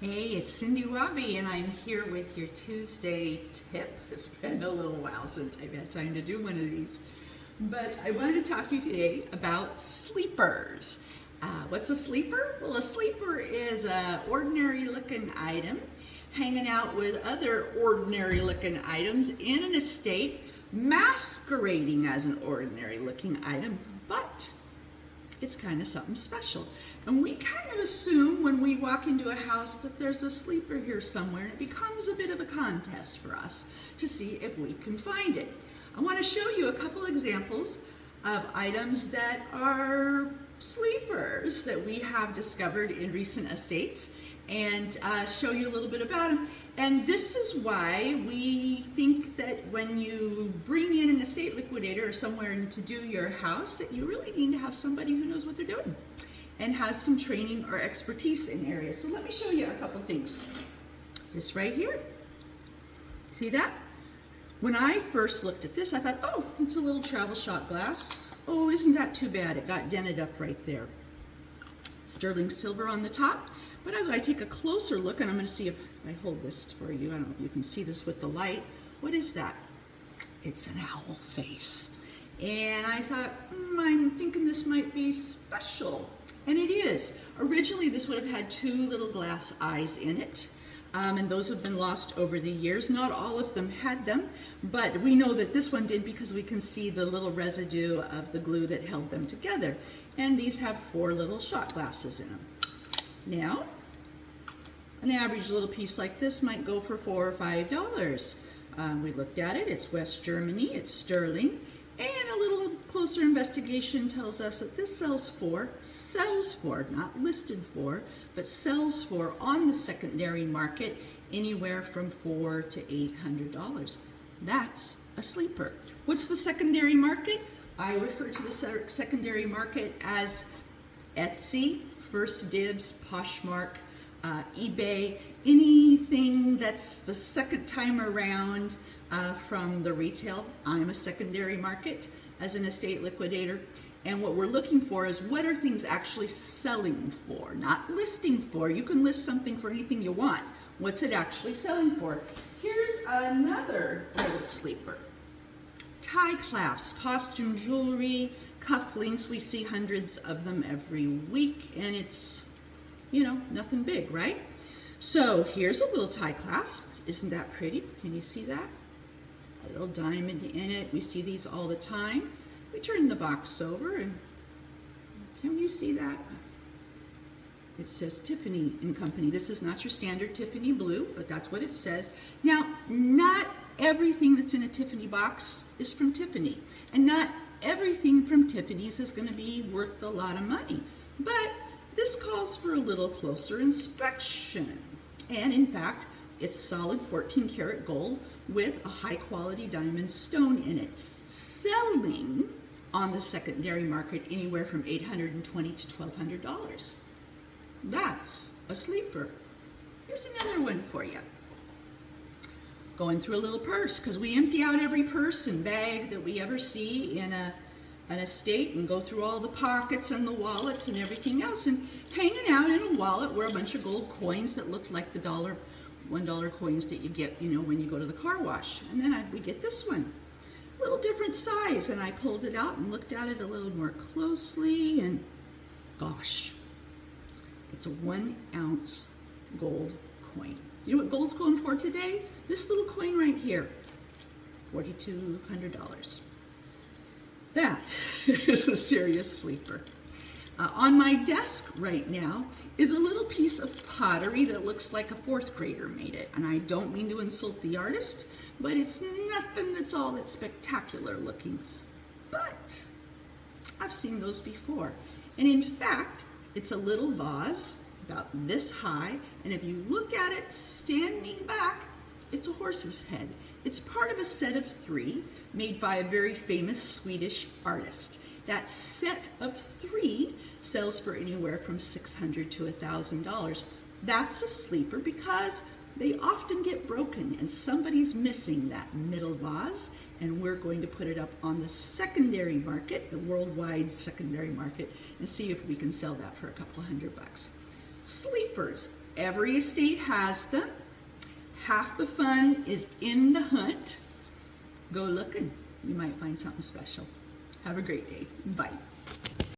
Hey, it's Cindy Robbie, and I'm here with your Tuesday tip. It's been a little while since I've had time to do one of these, but I wanted to talk to you today about sleepers. What's a sleeper? Well, a sleeper is an ordinary looking item hanging out with other ordinary looking items in an estate, masquerading as an ordinary looking item, but it's kind of something special. And we kind of assume when we walk into a house that there's a sleeper here somewhere, and it becomes a bit of a contest for us to see if we can find it. I want to show you a couple examples of items that are sleepers that we have discovered in recent estates and show you a little bit about them. And this is why we think that when you bring in an estate liquidator or somewhere to do your house, that you really need to have somebody who knows what they're doing and has some training or expertise in areas. So let me show you a couple things. This right here, see that? When I first looked at this, I thought, oh, it's a little travel shot glass. Oh, isn't that too bad? It got dented up right there. Sterling silver on the top. But as I take a closer look, and I'm going to see if I hold this for you, I don't know if you can see this with the light. What is that? It's an owl face. And I thought, I'm thinking this might be special. And it is. Originally, this would have had two little glass eyes in it. And those have been lost over the years. Not all of them had them, but we know that this one did because we can see the little residue of the glue that held them together. And these have four little shot glasses in them. Now, an average little piece like this might go for $4 or $5. We looked at it, it's West Germany, it's sterling, and a little closer investigation tells us that this sells for, not listed for, but sells for on the secondary market anywhere from $400 to $800. That's a sleeper. What's the secondary market? I refer to the secondary market as Etsy, First Dibs, Poshmark, eBay, anything that's the second time around from the retail. I'm a secondary market as an estate liquidator, and what we're looking for is what are things actually selling for, not listing for. You can list something for anything you want. What's it actually selling for? Here's another little sleeper. Tie clasps, costume jewelry, cufflinks. We see hundreds of them every week, and it's, nothing big, right? So here's a little tie clasp. Isn't that pretty? Can you see that? A little diamond in it. We see these all the time. We turn the box over, and can you see that? It says Tiffany & Company. This is not your standard Tiffany blue, but that's what it says. Now, not everything that's in a Tiffany box is from Tiffany, and not everything from Tiffany's is going to be worth a lot of money, but this calls for a little closer inspection. And in fact, it's solid 14 karat gold with a high quality diamond stone in it, selling on the secondary market anywhere from $820 to $1,200. That's a sleeper. Here's another one for you. Going through a little purse, because we empty out every purse and bag that we ever see in an estate and go through all the pockets and the wallets and everything else, and hanging out in a wallet were a bunch of gold coins that looked like the $1 coins that you get, when you go to the car wash. And then we get this one, a little different size, and I pulled it out and looked at it a little more closely, and gosh, it's a 1 ounce gold coin. You know what gold's going for today? This little coin right here, $4,200. That is a serious sleeper. On my desk right now is a little piece of pottery that looks like a fourth grader made it. And I don't mean to insult the artist, but it's nothing that's all that spectacular looking. But I've seen those before. And in fact, it's a little vase about this high, and if you look at it standing back, it's a horse's head. It's part of a set of 3 made by a very famous Swedish artist. That set of 3 sells for anywhere from $600 to $1,000. That's a sleeper because they often get broken and somebody's missing that middle vase, and we're going to put it up on the secondary market, the worldwide secondary market, and see if we can sell that for a couple $100. Sleepers. Every estate has them. Half the fun is in the hunt. Go looking. You might find something special. Have a great day. Bye.